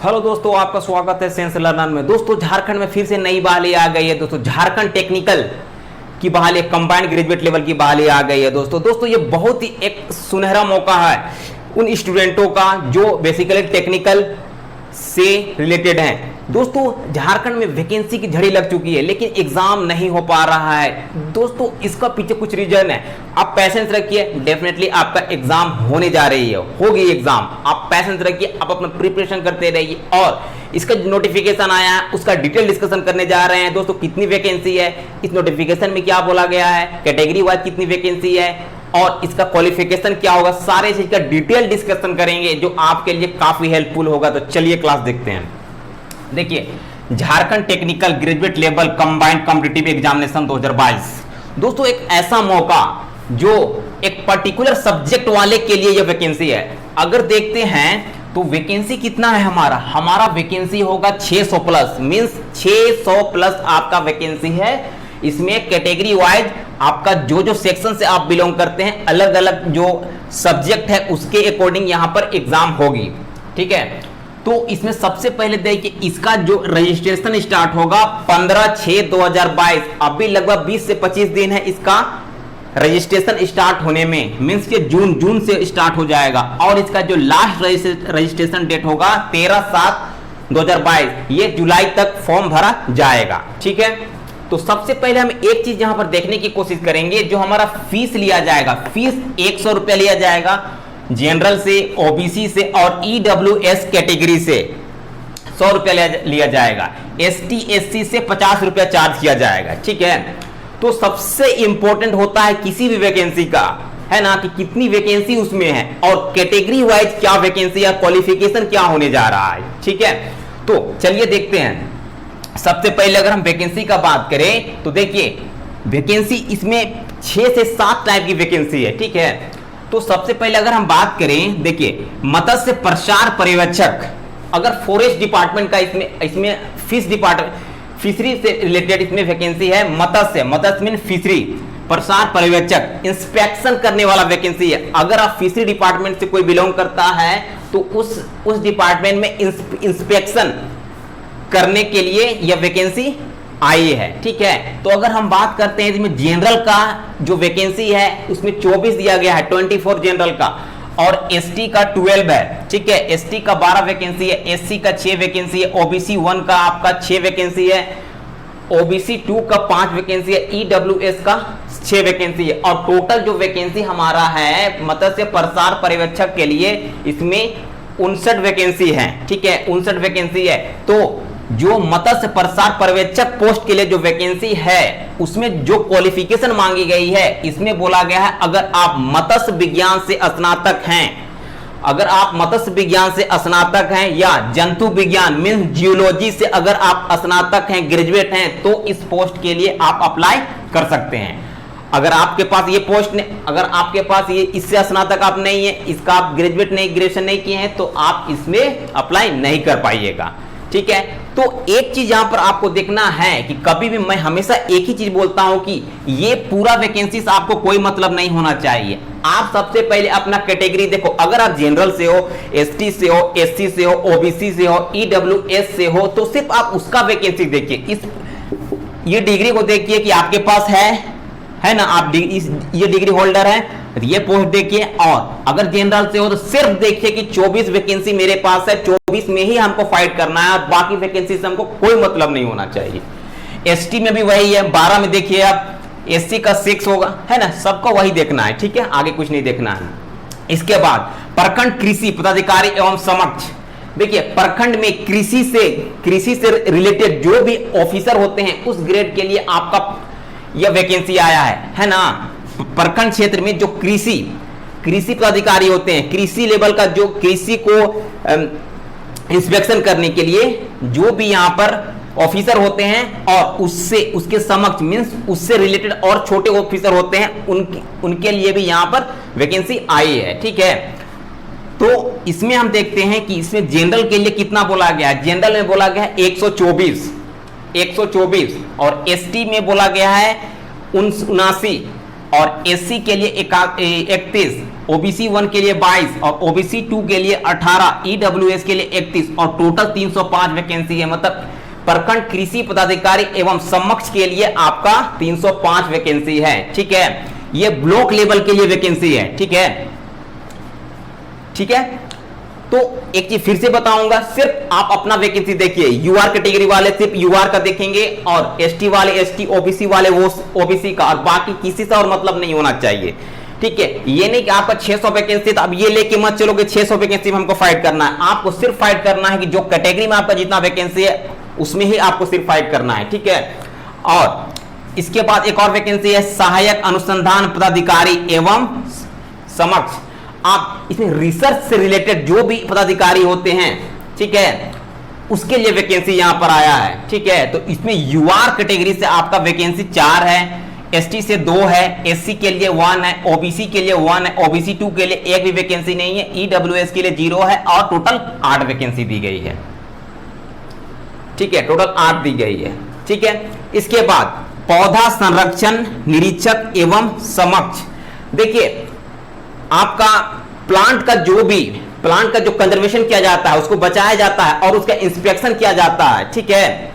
Hello दोस्तों, आपका स्वागत है सेंस लर्नर में। दोस्तों झारखंड में फिर से नई बहाली आ गई है। दोस्तों झारखंड टेक्निकल की बहाली, कंबाइंड ग्रेजुएट लेवल की बहाली आ गई है। दोस्तों ये बहुत ही एक सुनहरा मौका है उन स्टूडेंटों का जो बेसिकली टेक्निकल से रिलेटेड हैं। दोस्तों झारखंड में वैकेंसी की झड़ी लग चुकी है लेकिन एग्जाम नहीं हो पा रहा है। दोस्तों इसका पीछे कुछ रीजन है, आप पैसेंस रखिए, डेफिनेटली आपका एग्जाम होने जा रही है, होगी एग्जाम। आप पैसेंस रखिए, आप अपना प्रिपरेशन करते रहिए और इसका जो नोटिफिकेशन आया है उसका डिटेल डिस्कशन करने जा रहे हैं। दोस्तों कितनी वैकेंसी है, इस नोटिफिकेशन में क्या बोला गया है, कैटेगरी वाइज कितनी वैकेंसी है और इसका क्वालिफिकेशन क्या होगा, सारे चीज का डिटेल डिस्कशन करेंगे जो आपके लिए काफी हेल्पफुल होगा। तो चलिए क्लास देखते हैं। देखिए Jharkhand technical graduate level combined competitive examination 2022 दोस्तों एक ऐसा मौका जो एक पर्टिकुलर सब्जेक्ट वाले के लिए यह वैकेंसी है। अगर देखते हैं तो वैकेंसी कितना है, हमारा वैकेंसी होगा 600 प्लस, मींस 600 प्लस आपका वैकेंसी है। इसमें कैटेगरी वाइज आपका जो सेक्शन से आप बिलोंग करते हैं, अलग अलग जो सब्जेक्ट है उसके अकॉर्डिंग यहां पर एग्जाम होगी। ठीक है, तो इसमें सबसे पहले देखिए इसका जो रजिस्ट्रेशन स्टार्ट होगा 15/6/2022। अभी लगभग 20 से 25 दिन है इसका रजिस्ट्रेशन स्टार्ट होने में, मींस के जून से स्टार्ट हो जाएगा। और इसका जो लास्ट रजिस्ट्रेशन डेट होगा 13/7/2022, ये जुलाई तक फॉर्म भरा जाएगा। ठीक है, तो सबसे पहले हम एक चीज यहां पर देखने की कोशिश करेंगे, जो हमारा फीस लिया जाएगा। फीस 100 रुपया लिया जाएगा जनरल से, ओबीसी से और ईडब्ल्यूएस कैटेगरी से 100 रुपया लिया जाएगा। एसटी एससी से 50 रुपया चार्ज किया जाएगा। ठीक है, तो सबसे इंपॉर्टेंट होता है किसी भी वैकेंसी का, है ना, कि कितनी वैकेंसी उसमें है और कैटेगरी वाइज क्या वैकेंसी या क्वालिफिकेशन क्या होने जा रहा है। ठीक है, तो चलिए देखते हैं। सबसे पहले अगर हम वैकेंसी का बात करें तो देखिए वैकेंसी इसमें 6 से 7 टाइप की वैकेंसी है। ठीक है, तो सबसे पहले अगर हम बात करें, देखिए मत्स्य प्रसार पर्यवेक्षक, अगर फॉरेस्ट डिपार्टमेंट का इसमें फिशरी से रिलेटेड इसमें वैकेंसी है। मत्स्य मीन फिशरी, प्रसार पर्यवेक्षक इंस्पेक्शन करने वाला वैकेंसी है। अगर आप फिशरी डिपार्टमेंट से कोई बिलोंग करता है तो उस डिपार्टमेंट में इंस्पेक्शन करने के लिए यह वैकेंसी आई है। ठीक है, तो अगर हम बात करते हैं इसमें जनरल का जो वैकेंसी है उसमें 24 दिया गया है, 24 जनरल का, और एसटी का 12 है। ठीक है, एसटी का 12 वैकेंसी है, एससी का 6 वैकेंसी है, ओबीसी 1 का आपका 6 वैकेंसी है, ओबीसी 2 का 5 वैकेंसी है, ईडब्ल्यूएस का 6 वैकेंसी है। और टोटल जो वैकेंसी हमारा है मत्स्य प्रसार पर्यवेक्षक के लिए इसमें 59 वैकेंसी है। ठीक है, 59 वैकेंसी है। तो जो मत्स्य प्रसार पर्यवेक्षक पोस्ट के लिए जो वैकेंसी है उसमें जो क्वालिफिकेशन मांगी गई है, इसमें बोला गया है अगर आप मत्स्य विज्ञान से स्नातक हैं, अगर आप मत्स्य विज्ञान से स्नातक हैं या जंतु विज्ञान मीन जियोलॉजी से अगर आप स्नातक हैं, ग्रेजुएट हैं, तो इस पोस्ट के लिए आप अप्लाई कर सकते हैं। अगर आपके पास ये पोस्ट नहीं, अगर आपके पास ये इससे स्नातक आप नहीं है, इसका आप ग्रेजुएट नहीं, ग्रेजुएशन नहीं किए हैं, तो आप इसमें अप्लाई नहीं कर पाइएगा। ठीक है, तो एक चीज यहां पर आपको देखना है कि कभी भी मैं हमेशा एक ही चीज बोलता हूं कि ये पूरा वैकेंसी से आपको कोई मतलब नहीं होना चाहिए। आप सबसे पहले अपना कैटेगरी देखो। अगर आप जनरल से हो, एसटी से हो, एससी से हो, ओबीसी से हो, ईडब्ल्यूएस से हो, तो सिर्फ आप उसका वैकेंसी देखिए। ये डिग्री को देखिए कि आपके पास है ना, आप ये डिग्री होल्डर है, ये पोस्ट देखिए। और अगर जनरल से हो तो सिर्फ देखिए कि 24 वैकेंसी मेरे पास है, 24 में ही हमको फाइट करना है और बाकी वैकेंसी से हमको कोई मतलब नहीं होना चाहिए। एसटी में भी वही है, 12 में देखिए आप, एससी का 6 होगा, है ना, सबको वही देखना है। ठीक है, आगे कुछ नहीं देखना है। इसके बाद प्रखंड कृषि पदाधिकारी एवं समक्ष, देखिए प्रखंड में कृषि से रिलेटेड जो भी ऑफिसर होते हैं उस ग्रेड के लिए आपका यह वैकेंसी आया है ना। प्रखंड क्षेत्र में जो कृषि पदाधिकारी होते हैं, कृषि लेवल का जो कृषि को इंस्पेक्शन करने के लिए जो भी यहाँ पर ऑफिसर होते हैं और उसके समक्ष मींस उससे रिलेटेड और छोटे ऑफिसर होते हैं, उनके लिए भी यहाँ पर वैकेंसी आई है। ठीक है, तो इसमें हम देखते हैं कि इसमें जनरल के लिए कितना बोला गया है। जनरल में बोला गया है 124 और एसटी में बोला गया है 79 और एससी के लिए 31 ओबीसी 1 के लिए 22 और ओबीसी 2 के लिए 18, ईडब्ल्यूएस के लिए 31 और टोटल 305 वैकेंसी है। मतलब प्रखंड कृषि पदाधिकारी एवं समक्ष के लिए आपका 305 वैकेंसी है। ठीक है, ये ब्लॉक लेवल के लिए वैकेंसी है। ठीक है, ठीक है। तो एक चीज फिर से बताऊंगा, सिर्फ आप अपना वैकेंसी देखिए। यूआर कैटेगरी वाले सिर्फ यूआर का देखेंगे और एसटी वाले एसटी, ओबीसी वाले वो ओबीसी का, और बाकी किसी से और मतलब नहीं होना चाहिए। ठीक है, ये नहीं कि आपका 600 वैकेंसी तो अब ये लेके मत चलो कि 600 वैकेंसी में हमको फाइट करना है। आपको सिर्फ फाइट करना है कि जो कैटेगरी में आपका जितना वैकेंसी है उसमें ही आपको सिर्फ फाइट करना है। ठीक है, और इसके बाद एक और वैकेंसी है सहायक अनुसंधान पदाधिकारी एवं समक्ष। आप इसमें रिसर्च से रिलेटेड जो भी पदाधिकारी होते हैं, ठीक है, उसके लिए वैकेंसी यहां पर आया है। ठीक है, तो इसमें यूआर कैटेगरी से आपका वैकेंसी 4 है, एसटी से 2 है, एससी के लिए 1 है, ओबीसी के लिए 1 है, ओबीसी 2 के लिए एक भी वैकेंसी नहीं है, ईडब्ल्यूएस के लिए 0 है और टोटल 8 वैकेंसी दी गई है। ठीक है, टोटल 8 दी गई है। ठीक है, इसके बाद पौधा संरक्षण निरीक्षक एवं समक्ष। देखिए, आपका प्लांट का जो कंजर्वेशन किया जाता है, उसको बचाया जाता है और उसका इंस्पेक्शन किया जाता है। ठीक है,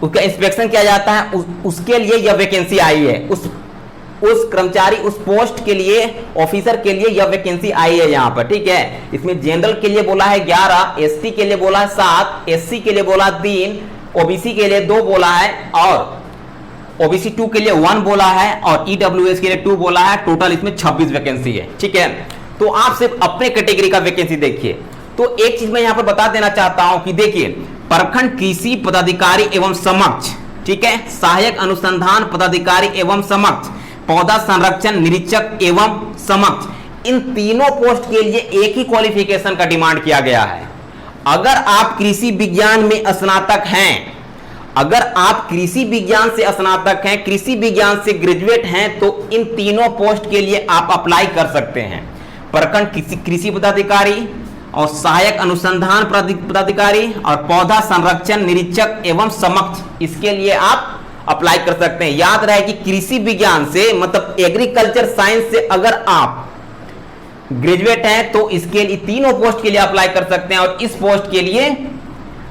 उसका इंस्पेक्शन किया जाता है, उसके लिए यह वैकेंसी आई है। उस कर्मचारी, उस पोस्ट के लिए, ऑफिसर के लिए यह वैकेंसी आई है यहां पर। ठीक है, इसमें जनरल के लिए बोला है 11, एसटी के लिए बोला है 7, एससी के लिए बोला 3, ओबीसी के लिए 2 बोला है और ओबीसी 2 के लिए 1 बोला है और ईडब्ल्यूएस के लिए 2 बोला है। टोटल इसमें 26 वैकेंसी है। ठीक है, तो आप सिर्फ अपने कैटेगरी का वैकेंसी देखिए। तो एक चीज मैं यहां पर बता देना चाहता हूं कि देखिए, प्रखंड कृषि पदाधिकारी एवं समक्ष, ठीक है, सहायक अनुसंधान पदाधिकारी एवं समक्ष, पौधा संरक्षण निरीक्षक एवं समक्ष, इन तीनों पोस्ट के लिए एक ही क्वालिफिकेशन का डिमांड किया गया है। अगर आप कृषि विज्ञान में स्नातक हैं, अगर आप कृषि विज्ञान से स्नातक हैं, कृषि विज्ञान से ग्रेजुएट हैं, तो इन तीनों पोस्ट के लिए आप अप्लाई कर सकते हैं। प्रखंड कृषि पदाधिकारी और सहायक अनुसंधान पदाधिकारी और पौधा संरक्षण निरीक्षक एवं समक्ष, इसके लिए आप अप्लाई कर सकते हैं। याद रहे कि कृषि विज्ञान से मतलब एग्रीकल्चर साइंस से अगर आप ग्रेजुएट हैं तो इसके लिए तीनों पोस्ट के लिए अप्लाई कर सकते हैं। और इस पोस्ट के लिए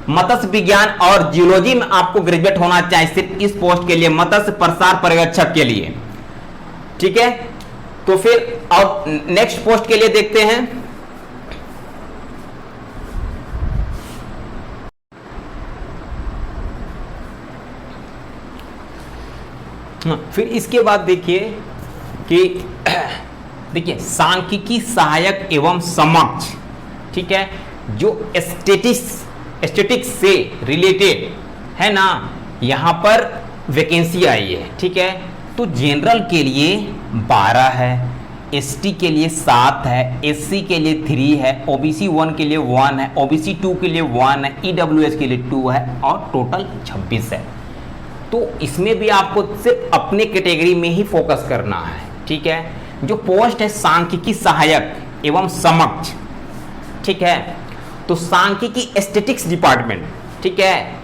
मत्स्य विज्ञान और जियोलॉजी में आपको ग्रेजुएट होना चाहिए, सिर्फ इस पोस्ट के लिए, मत्स्य प्रसार पर्यवेक्षक के लिए। ठीक है, तो फिर और नेक्स्ट पोस्ट के लिए देखते हैं। फिर इसके बाद देखिए कि देखिए सांख्यिकी सहायक एवं समक्ष, ठीक है, जो स्टेटिक्स से रिलेटेड है ना, यहां पर वैकेंसी आई है। ठीक है, तो जनरल के लिए 12 है, एसटी के लिए 7 है, एससी के लिए 3 है, ओबीसी 1 के लिए 1 है, ओबीसी 2 के लिए 1 है, ईडब्ल्यूएस के लिए 2 है और टोटल 26 है। तो इसमें भी आपको सिर्फ अपने कैटेगरी में ही फोकस करना है। ठीक है, जो पोस्ट है सांख्यिकी सहायक एवं समक्ष, ठीक है, तो सांख्यिकी स्टैटिस्टिक्स डिपार्टमेंट, ठीक है,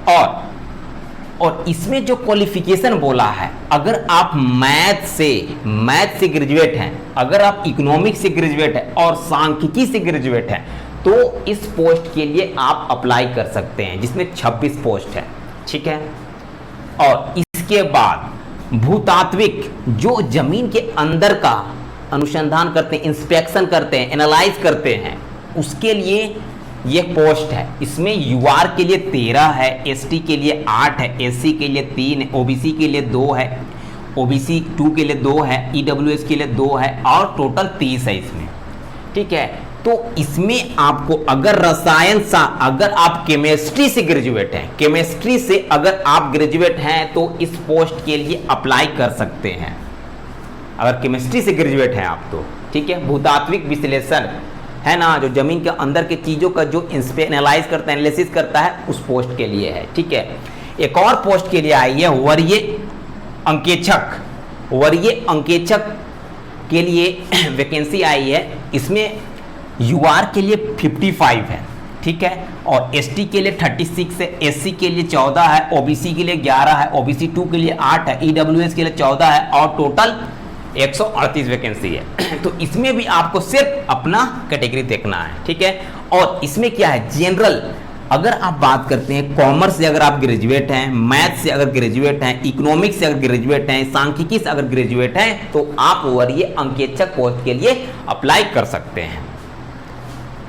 और इसमें जो क्वालिफिकेशन बोला है, अगर आप मैथ से ग्रेजुएट हैं, अगर आप इकोनॉमिक्स से ग्रेजुएट हैं और सांख्यिकी से ग्रेजुएट हैं, तो इस पोस्ट के लिए आप अप्लाई कर सकते हैं, जिसमें 26 पोस्ट है। ठीक है, और इसके बाद भूतात्विक, जो जमीन के अंदर का अनुसंधान करते हैं, इंस्पेक्शन करते हैं, एनालाइज करते हैं, उसके लिए ये पोस्ट है। इसमें यूआर के लिए 13 है, एसटी के लिए 8 है, एससी के लिए 3 है, ओबीसी के लिए 2 है, ओबीसी 2 के लिए 2 है, ईडब्ल्यूएस के लिए 2 है और टोटल 30 है इसमें। ठीक है, तो इसमें आपको अगर अगर आप केमिस्ट्री से ग्रेजुएट हैं, केमिस्ट्री से अगर आप ग्रेजुएट हैं तो इस पोस्ट के लिए अप्लाई कर सकते हैं, अगर केमिस्ट्री से ग्रेजुएट हैं आप तो। ठीक है, भूतात्विक विश्लेषण है ना, जो जमीन के अंदर के चीज़ों का जो एनालाइज करता है, एनालिसिस करता है, उस पोस्ट के लिए है। ठीक है, एक और पोस्ट के लिए आई है वरीय अंकेक्षक के लिए वैकेंसी आई है। इसमें यूआर के लिए 55 है, ठीक है, और एसटी के लिए 36 है, एससी के लिए 14 है, ओबीसी के लिए 11 है, ओबीसी 2 के लिए 8 है, ईडब्ल्यूएस के लिए 14 है और टोटल 138 वैकेंसी है। तो इसमें भी आपको सिर्फ अपना कैटेगरी देखना है, ठीक है। और इसमें क्या है, जनरल अगर आप बात करते हैं, कॉमर्स से अगर आप ग्रेजुएट हैं, मैथ से अगर ग्रेजुएट हैं, इकोनॉमिक्स से अगर ग्रेजुएट हैं, सांख्यिकी से अगर ग्रेजुएट हैं, तो आप और ये अंकेक्षक पोस्ट के लिए अप्लाई कर सकते हैं,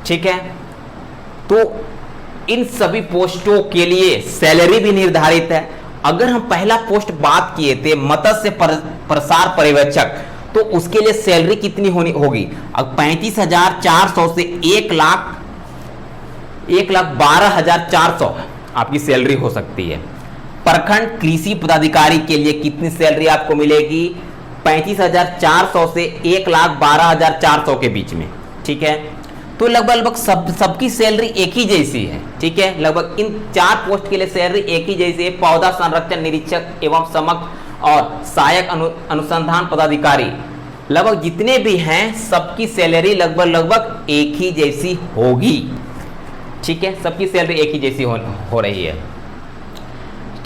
ठीक है। तो इन सभी पोस्टों के लिए सैलरी भी निर्धारित है। अगर हम पहला पोस्ट बात किए थे मत्स्य प्रसार पर्यवेक्षक, तो उसके लिए सैलरी कितनी होनी होगी, अब 35,400 से 1,12,400 आपकी सैलरी हो सकती है। प्रखंड कृषि पदाधिकारी के लिए कितनी सैलरी आपको मिलेगी, 35,400 से 1,12,400 के बीच में, ठीक है। तो लगभग सबकी सैलरी एक ही जैसी है, ठीक है। लगभग इन 4 पोस्ट के लिए सैलरी एक ही जैसी है। पौधा संरक्षण निरीक्षक एवं समग्र और सहायक अनुसंधान पदाधिकारी, लगभग जितने भी हैं सबकी सैलरी लगभग एक ही जैसी होगी, ठीक है। सबकी सैलरी एक ही जैसी हो रही है,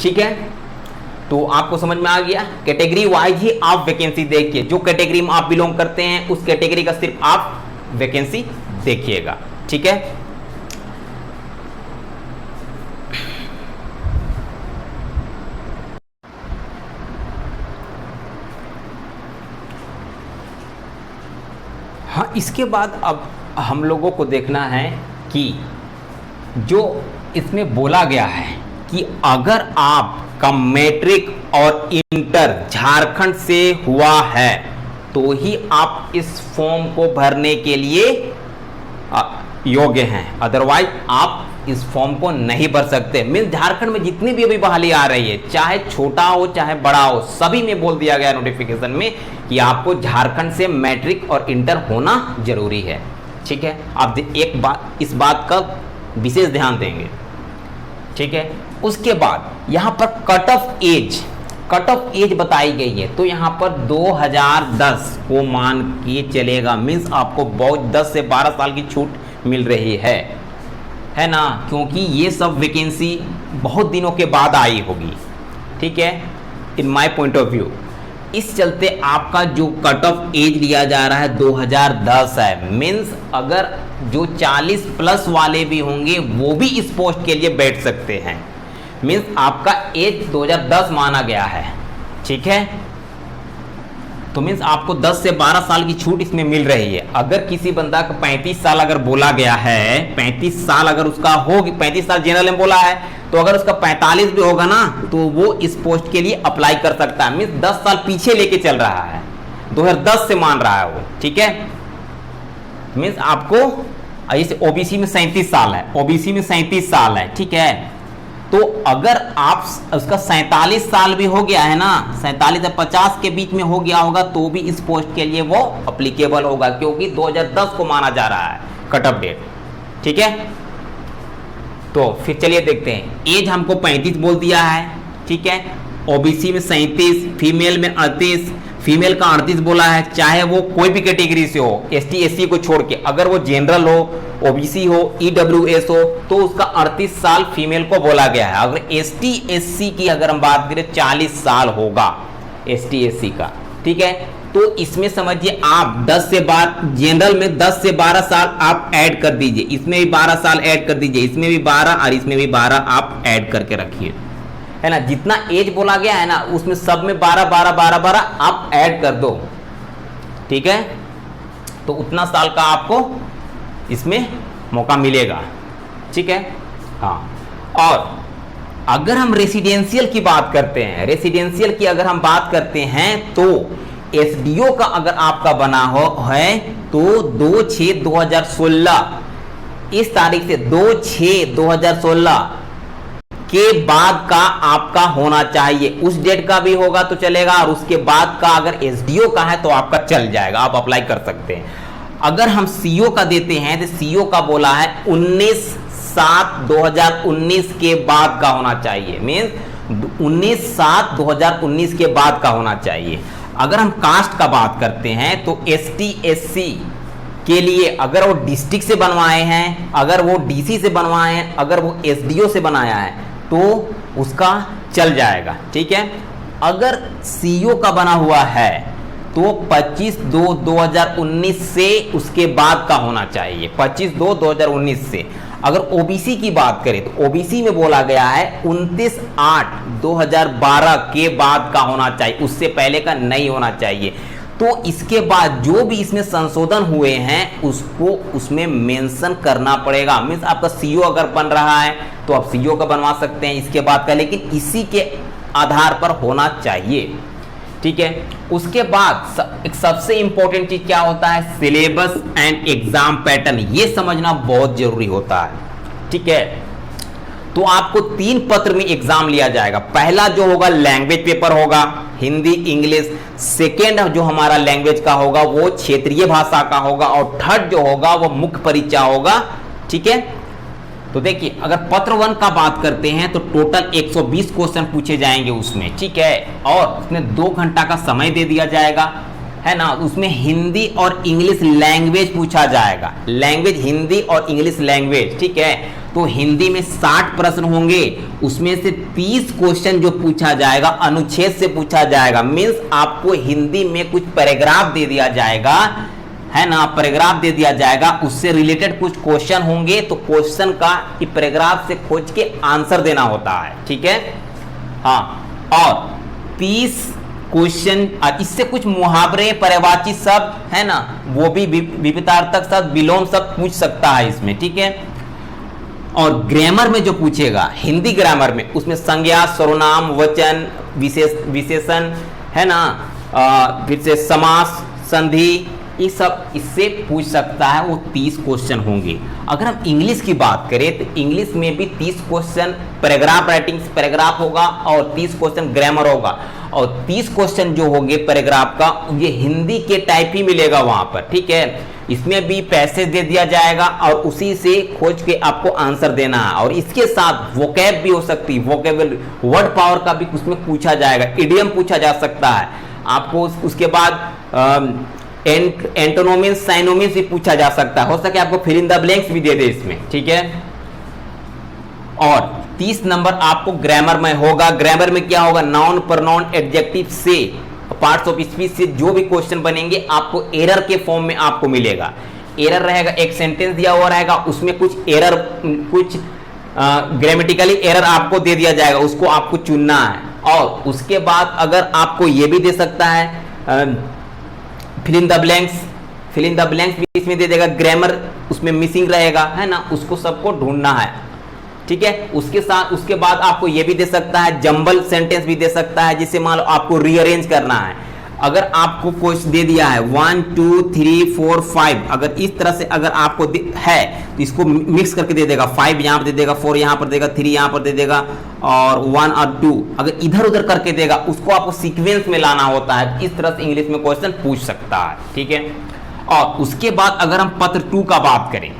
ठीक है। तो आपको समझ में आ गया, कैटेगरी वाइज ही आप वैकेंसी देखिए, जो कैटेगरी में आप बिलोंग करते हैं उस कैटेगरी का सिर्फ आप वैकेंसी देखिएगा, ठीक है। हाँ, इसके बाद अब हम लोगों को देखना है कि जो इसमें बोला गया है कि अगर आपका मैट्रिक और इंटर झारखंड से हुआ है तो ही आप इस फॉर्म को भरने के लिए योग्य हैं, अदरवाइज आप इस फॉर्म को नहीं भर सकते। मीन्स झारखंड में जितनी भी अभी बहाली आ रही है, चाहे छोटा हो चाहे बड़ा हो, सभी में बोल दिया गया नोटिफिकेशन में कि आपको झारखंड से मैट्रिक और इंटर होना जरूरी है, ठीक है। आप एक बात, इस बात का विशेष ध्यान देंगे, ठीक है। उसके बाद यहाँ पर कट ऑफ एज बताई गई है, तो यहाँ पर 2010 को मान के चलेगा। मीन्स आपको बहुत 10 से 12 साल की छूट मिल रही है ना, क्योंकि ये सब वैकेंसी बहुत दिनों के बाद आई होगी, ठीक है, in my point of view. इस चलते आपका जो कट ऑफ एज लिया जा रहा है 2010 है। मीन्स अगर जो 40 प्लस वाले भी होंगे वो भी इस पोस्ट के लिए बैठ सकते हैं। मीन्स आपका एज 2010 माना गया है, ठीक है। तो मीन्स आपको 10 से 12 साल की छूट इसमें मिल रही है। अगर किसी बंदा का 35 साल अगर बोला गया है, 35 साल अगर उसका होगी, 35 साल जनरल में बोला है, तो अगर उसका 45 भी होगा ना, तो वो इस पोस्ट के लिए अप्लाई कर सकता है। मीन्स 10 साल पीछे लेके चल रहा है, 2010 से मान रहा है वो, ठीक है। मीन्स आपको जैसे ओबीसी में 37 साल है, ओबीसी में 37 साल है, ठीक है। तो अगर आप उसका 47 साल भी हो गया है ना, 47 से 50 के बीच में हो गया होगा, तो भी इस पोस्ट के लिए वो अप्लीकेबल होगा, क्योंकि 2010 को माना जा रहा है कट ऑफ डेट, ठीक है। तो फिर चलिए देखते हैं। एज हमको 35 बोल दिया है, ठीक है। ओबीसी में 37, फीमेल में 38, फीमेल का 38 बोला है, चाहे वो कोई भी कैटेगरी से हो, एसटी एससी को छोड़ के। अगर वो जनरल हो, ओबीसी हो, ईडब्ल्यूएस हो, तो उसका 38 साल फीमेल को बोला गया है। अगर एसटी एससी की अगर हम बात करें 40 साल होगा एसटी एससी का, ठीक है। तो इसमें समझिए आप 10 से 12, जनरल में 10 से 12 साल आप ऐड कर दीजिए, इसमें भी 12 साल ऐड कर दीजिए, इसमें भी 12 और इसमें भी 12 आप ऐड करके रखिए, है ना। जितना एज बोला गया है ना, उसमें सब में 12 12 12 12 आप ऐड कर दो, ठीक है। तो उतना साल का आपको इसमें मौका मिलेगा, ठीक है। हाँ, और अगर हम रेसिडेंशियल की बात करते हैं, रेसिडेंशियल की अगर हम बात करते हैं, तो एसडीओ का अगर आपका बना हो है तो 2/6/2016, इस तारीख से 2/6/2016 के बाद का आपका होना चाहिए। उस डेट का भी होगा तो चलेगा, और उसके बाद का अगर एसडीओ का है तो आपका चल जाएगा, आप अप्लाई कर सकते हैं। अगर हम सीओ का देते हैं तो सीओ का बोला है 19/7/2019 के बाद का होना चाहिए। मीन्स 19/7/2019 के बाद का होना चाहिए। अगर हम कास्ट का बात करते हैं तो एसटी एससी के लिए अगर वो डिस्ट्रिक्ट से बनवाए हैं, अगर वो डीसी से बनवाए हैं, अगर वो एसडीओ से बनाया है तो उसका चल जाएगा, ठीक है। अगर सीओ का बना हुआ है तो 25/2/2019 से उसके बाद का होना चाहिए, 25/2/2019 से। अगर ओबीसी की बात करें तो ओबीसी में बोला गया है 29/8/2012 के बाद का होना चाहिए, उससे पहले का नहीं होना चाहिए। तो इसके बाद जो भी इसमें संशोधन हुए हैं उसको उसमें मेंशन करना पड़ेगा। मींस आपका सीओ अगर बन रहा है तो आप सीओ का बनवा सकते हैं इसके बाद का, लेकिन इसी के आधार पर होना चाहिए, ठीक है। उसके बाद एक सबसे इंपॉर्टेंट चीज क्या होता है, सिलेबस एंड एग्जाम पैटर्न, ये समझना बहुत जरूरी होता है, ठीक है। तो आपको 3 पत्र में एग्जाम लिया जाएगा। पहला जो होगा लैंग्वेज पेपर होगा, हिंदी इंग्लिश। सेकेंड जो हमारा लैंग्वेज का होगा वो क्षेत्रीय भाषा का होगा, और थर्ड जो होगा वो मुख्य परीक्षा होगा, ठीक है। तो देखिए अगर पत्र 1 का बात करते हैं तो टोटल 120 क्वेश्चन पूछे जाएंगे उसमें, ठीक है। और उसमें 2 घंटा का समय दे दिया जाएगा, है ना। उसमें हिंदी और इंग्लिश लैंग्वेज पूछा जाएगा, लैंग्वेज हिंदी और इंग्लिश लैंग्वेज, ठीक है। तो हिंदी में 60 प्रश्न होंगे, उसमें से 30 क्वेश्चन जो पूछा जाएगा अनुच्छेद से पूछा जाएगा। मीन्स आपको हिंदी में कुछ पैराग्राफ दे दिया जाएगा, है ना, पैराग्राफ दे दिया जाएगा, उससे रिलेटेड कुछ क्वेश्चन होंगे, तो क्वेश्चन का पैराग्राफ से खोज के आंसर देना होता है, ठीक है। हाँ, और 30 क्वेश्चन, इससे कुछ मुहावरे पर्यायवाची शब्द, है ना, वो भी विपरीतार्थक शब्द विलोम शब्द पूछ सकता है इसमें, ठीक है। और ग्रामर में जो पूछेगा हिंदी ग्रामर में, उसमें संज्ञा सर्वनाम वचन विशेषण, है ना, फिर से समास संधि, ये सब इससे पूछ सकता है। वो 30 क्वेश्चन होंगे। अगर हम इंग्लिश की बात करें तो इंग्लिश में भी 30 क्वेश्चन पैराग्राफ राइटिंग पैराग्राफ होगा और 30 क्वेश्चन ग्रामर होगा, और 30 क्वेश्चन जो होंगे पैराग्राफ का ये हिंदी के टाइप ही मिलेगा वहां पर, ठीक है। इसमें भी पैसेज दे दिया जाएगा और उसी से खोज के आपको आंसर देना है। और इसके साथ वोकैब भी हो सकती है, वोकेबल वर्ड पावर का भी उसमें पूछा जाएगा, इडियम पूछा जा सकता है आपको। उसके बाद एंटोनोमिन्स साइनोमिन्स भी पूछा जा सकता है, हो सके आपको फिल इन द ब्लैंक्स भी दे दे इसमें, ठीक है। और 30 नंबर आपको ग्रामर में होगा। ग्रामर में क्या होगा, नाउन प्रोनाउन एडजेक्टिव से पार्ट्स ऑफ स्पीच से जो भी क्वेश्चन बनेंगे आपको एरर के फॉर्म में आपको मिलेगा। एरर रहेगा, एक सेंटेंस दिया हुआ रहेगा, उसमें कुछ एरर, कुछ ग्रामेटिकली एरर आपको दे दिया जाएगा, उसको आपको चुनना है। और उसके बाद अगर आपको ये भी दे सकता है फिल इन द ब्लैंक्स भी इसमें दे देगा, ग्रामर उसमें मिसिंग रहेगा, है ना, उसको सबको ढूंढना है, ठीक है। उसके साथ उसके बाद आपको ये भी दे सकता है, जंबल सेंटेंस भी दे सकता है, जिसे मान लो आपको रीअरेंज करना है। अगर आपको क्वेश्चन दे दिया है 1 2 3 4 5, अगर इस तरह से अगर आपको है तो इसको मिक्स करके दे देगा, 5 यहाँ पर दे देगा, 4 यहाँ पर देगा, 3 यहाँ पर दे देगा, और 1 और 2 अगर इधर उधर करके देगा, उसको आपको सीक्वेंस में लाना होता है। इस तरह से इंग्लिश में क्वेश्चन पूछ सकता है, ठीक है। और उसके बाद अगर हम पत्र 2 का बात करें,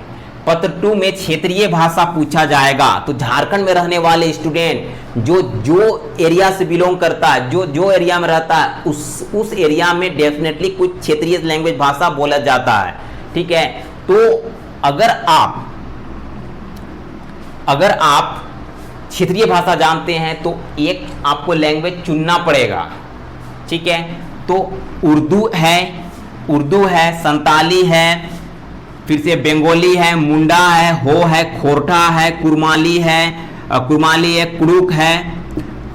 पत्र 2 में क्षेत्रीय भाषा पूछा जाएगा। तो झारखंड में रहने वाले स्टूडेंट जो एरिया से बिलोंग करता है, जो एरिया में रहता है, उस एरिया में डेफिनेटली कुछ क्षेत्रीय लैंग्वेज भाषा बोला जाता है, ठीक है। तो अगर आप क्षेत्रीय भाषा जानते हैं तो एक आपको लैंग्वेज चुनना पड़ेगा, ठीक है। तो उर्दू है, संताली है, फिर से बंगाली है, मुंडा है, हो है, खोरठा है, कुरमाली है, कुड़ुक है,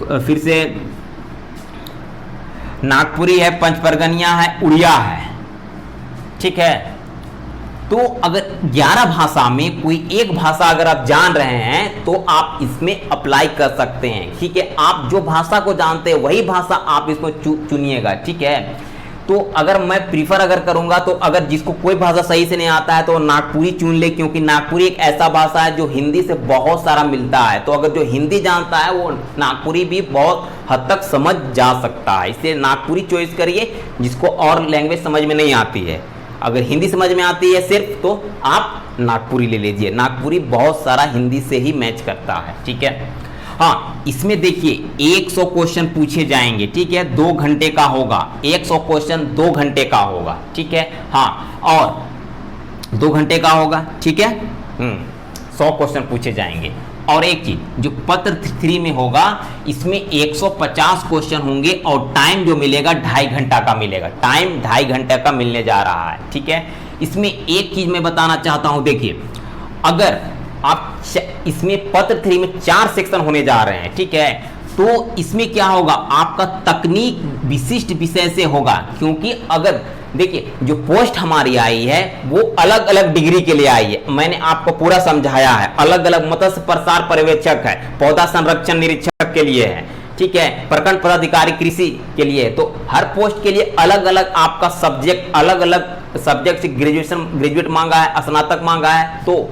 फिर से नागपुरी है, पंचपरगनिया है, उड़िया है, ठीक है। तो अगर 11 भाषा में कोई एक भाषा अगर आप जान रहे हैं तो आप इसमें अप्लाई कर सकते हैं, ठीक है। आप जो भाषा को जानते हैं वही भाषा आप इसमें चुनिएगा, ठीक है। तो अगर मैं प्रीफर अगर करूंगा तो अगर जिसको कोई भाषा सही से नहीं आता है तो नागपुरी चुन ले, क्योंकि नागपुरी एक ऐसा भाषा है जो हिंदी से बहुत सारा मिलता है। तो अगर जो हिंदी जानता है वो नागपुरी भी बहुत हद तक समझ जा सकता है, इसलिए नागपुरी चॉइस करिए। जिसको और लैंग्वेज समझ में नहीं आती है, अगर हिंदी समझ में आती है सिर्फ, तो आप नागपुरी ले लीजिए। नागपुरी बहुत सारा हिंदी से ही मैच करता है, ठीक है। हाँ, इसमें देखिए 100 क्वेश्चन पूछे जाएंगे, ठीक है। 2 घंटे का होगा, 100 क्वेश्चन 2 घंटे का होगा, ठीक है। हाँ, और 2 घंटे का होगा, ठीक है। 100 क्वेश्चन पूछे जाएंगे। और एक चीज जो पत्र 3 में होगा, इसमें 150 क्वेश्चन होंगे और टाइम जो मिलेगा 2.5 घंटा का मिलेगा, टाइम 2.5 घंटे का मिलने जा रहा है। ठीक है, इसमें एक चीज मैं बताना चाहता हूं, देखिए अगर आप इसमें पत्र 3 में 4 सेक्शन होने जा रहे हैं, ठीक है, तो इसमें क्या होगा, आपका तकनीक विशिष्ट विषय से होगा, क्योंकि अगर देखिए जो पोस्ट हमारी आई है वो अलग अलग डिग्री के लिए आई है, मैंने आपको पूरा समझाया है, अलग अलग मत्स्य प्रसार पर्यवेक्षक है, पौधा संरक्षण निरीक्षक के लिए है, ठीक है, प्रखंड पदाधिकारी कृषि के लिए, तो हर पोस्ट के लिए अलग अलग आपका सब्जेक्ट, अलग अलग सब्जेक्ट से ग्रेजुएट मांगा है, स्नातक मांगा है। तो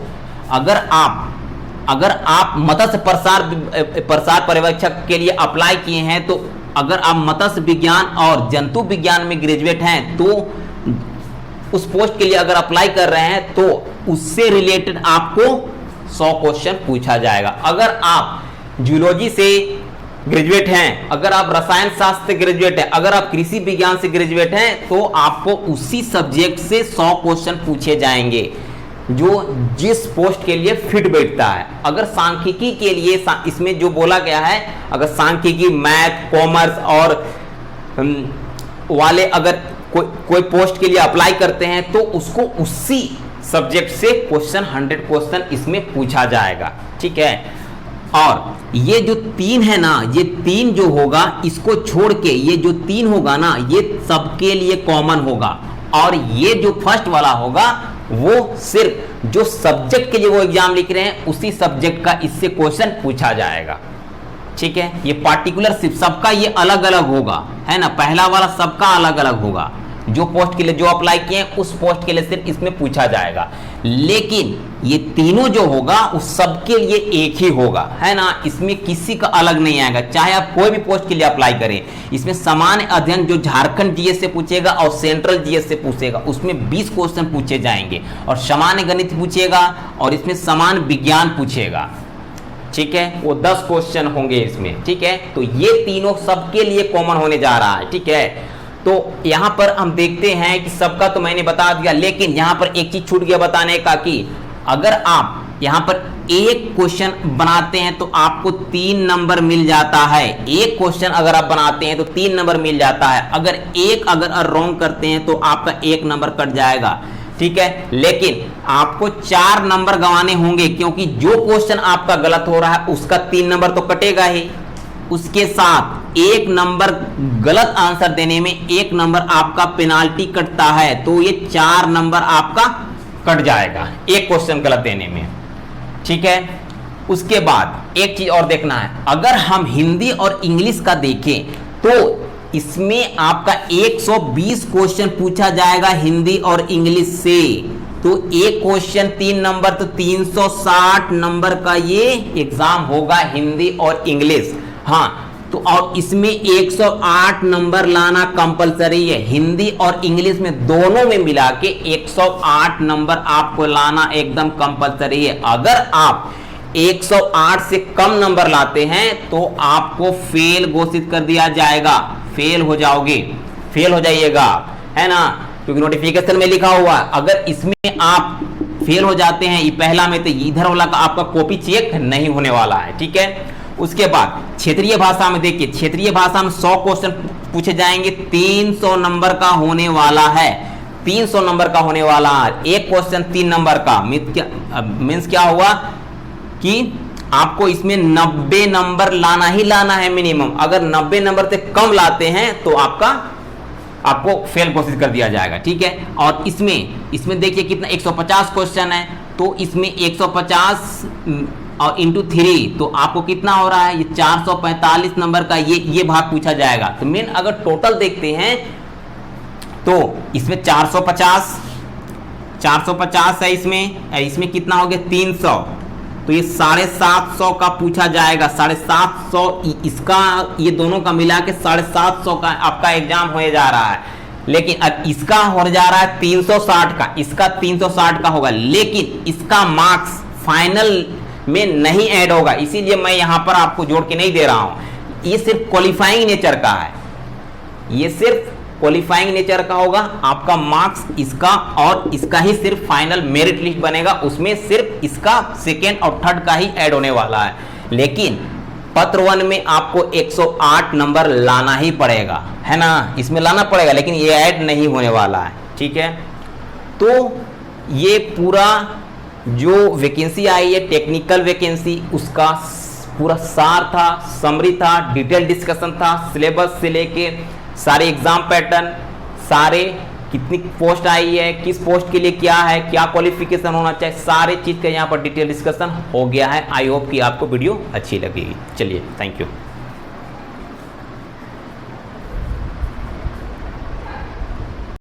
अगर आप मत्स्य प्रसार पर्यवेक्षक के लिए अप्लाई किए हैं, तो अगर आप मत्स्य विज्ञान और जंतु विज्ञान में ग्रेजुएट हैं, तो उस पोस्ट के लिए अगर अप्लाई कर रहे हैं तो उससे रिलेटेड आपको 100 क्वेश्चन पूछा जाएगा। अगर आप जूलॉजी से ग्रेजुएट हैं, अगर आप रसायन शास्त्र से ग्रेजुएट हैं, अगर आप कृषि विज्ञान से ग्रेजुएट हैं, तो आपको उसी सब्जेक्ट से 100 क्वेश्चन पूछे जाएंगे जो जिस पोस्ट के लिए फिट बैठता है। अगर सांख्यिकी के लिए इसमें जो बोला गया है, अगर सांख्यिकी, मैथ, कॉमर्स और वाले अगर कोई पोस्ट के लिए अप्लाई करते हैं, तो उसको उसी सब्जेक्ट से 100 क्वेश्चन इसमें पूछा जाएगा। ठीक है, और ये जो 3 है ना, ये 3 जो होगा, इसको छोड़ के ये जो 3 होगा ना, ये सबके लिए कॉमन होगा, और ये जो फर्स्ट वाला होगा वो सिर्फ जो सब्जेक्ट के लिए वो एग्जाम लिख रहे हैं उसी सब्जेक्ट का इससे क्वेश्चन पूछा जाएगा। ठीक है, ये पार्टिकुलर सिर्फ सबका ये अलग अलग होगा, है ना, पहला वाला सबका अलग अलग होगा, जो पोस्ट के लिए जो अप्लाई किए हैं उस पोस्ट के लिए सिर्फ इसमें पूछा जाएगा। लेकिन ये तीनों जो होगा उस सबके लिए एक ही होगा, है ना, इसमें किसी का अलग नहीं आएगा, चाहे आप कोई भी पोस्ट के लिए अप्लाई करें। इसमें सामान्य अध्ययन जो झारखंड जीएस से पूछेगा और सेंट्रल जीएस से पूछेगा, उसमें 20 क्वेश्चन पूछे जाएंगे, और सामान्य गणित पूछेगा, और इसमें सामान्य विज्ञान पूछेगा। ठीक है, वो 10 क्वेश्चन होंगे इसमें। ठीक है, तो ये तीनों सबके लिए कॉमन होने जा रहा है। ठीक है, तो यहां पर हम देखते हैं कि सबका तो मैंने बता दिया, लेकिन यहां पर एक चीज छूट गया बताने का, कि अगर आप यहां पर एक क्वेश्चन बनाते हैं तो आपको 3 नंबर मिल जाता है। एक क्वेश्चन अगर आप बनाते हैं तो 3 नंबर मिल जाता है। अगर रॉन्ग करते हैं तो आपका 1 नंबर कट जाएगा। ठीक है, लेकिन आपको 4 नंबर गंवाने होंगे, क्योंकि जो क्वेश्चन आपका गलत हो रहा है उसका 3 नंबर तो कटेगा ही, उसके साथ 1 नंबर गलत आंसर देने में 1 नंबर आपका पेनाल्टी कटता है, तो ये 4 नंबर आपका कट जाएगा एक क्वेश्चन गलत देने में। ठीक है, उसके बाद एक चीज और देखना है, अगर हम हिंदी और इंग्लिश का देखें तो इसमें आपका 120 क्वेश्चन पूछा जाएगा हिंदी और इंग्लिश से, तो एक क्वेश्चन 3 नंबर, तो 360 नंबर का ये एग्जाम होगा हिंदी और इंग्लिश। हाँ, तो और इसमें 108 नंबर लाना कंपलसरी है, हिंदी और इंग्लिश में दोनों में मिला के 108 नंबर आपको लाना एकदम कंपलसरी है। अगर आप 108 से कम नंबर लाते हैं तो आपको फेल घोषित कर दिया जाएगा, फेल हो जाओगे, फेल हो जाइएगा, है ना, क्योंकि नोटिफिकेशन में लिखा हुआ है। अगर इसमें आप फेल हो जाते हैं, ये पहला में, तो इधर वाला का आपका कॉपी चेक नहीं होने वाला है। ठीक है, उसके बाद क्षेत्रीय भाषा में देखिए, क्षेत्रीय भाषा में 100 क्वेश्चन पूछे जाएंगे, 300 नंबर का होने वाला है, 300 नंबर का होने वाला है। एक क्वेश्चन 3 नंबर का मीन्स क्या हुआ कि आपको इसमें 90 नंबर लाना ही लाना है मिनिमम। अगर 90 नंबर से कम लाते हैं तो आपको फेल घोषित कर दिया जाएगा। ठीक है, और इसमें देखिए कितना 150 क्वेश्चन है, तो इसमें 150 और इंटू 3 तो आपको कितना हो रहा है, ये 445 नंबर का ये भाग पूछा जाएगा। तो मेन अगर टोटल देखते हैं तो इसमें 450 है, इसमें कितना हो गया 300, तो ये 750 का पूछा जाएगा, 750 इसका, ये दोनों का मिला के 750 का आपका एग्जाम होने जा रहा है। लेकिन अब इसका हो जा रहा है 360 का, इसका 360 का होगा, लेकिन इसका मार्क्स फाइनल में नहीं ऐड होगा, इसीलिए मैं यहां पर आपको जोड़ के नहीं दे रहा हूं। ये सिर्फ क्वालिफाइंग नेचर का है, ये सिर्फ क्वालिफाइंग नेचर का होगा, आपका मार्क्स इसका और इसका ही सिर्फ फाइनल मेरिट लिस्ट बनेगा, उसमें सिर्फ इसका सेकेंड और थर्ड का ही ऐड होने वाला है। लेकिन पत्र 1 में आपको 108 नंबर लाना ही पड़ेगा, है ना, इसमें लाना पड़ेगा, लेकिन ये ऐड नहीं होने वाला है, ठीक है। तो ये पूरा जो वैकेंसी आई है टेक्निकल वैकेंसी, उसका पूरा सार था, समरी था, डिटेल डिस्कशन था, सिलेबस से लेके सारे एग्जाम पैटर्न, सारे कितनी पोस्ट आई है, किस पोस्ट के लिए क्या है, क्या क्वालिफिकेशन होना चाहिए, सारे चीज़ का यहाँ पर डिटेल डिस्कशन हो गया है। आई होप कि आपको वीडियो अच्छी लगेगी। चलिए, थैंक यू।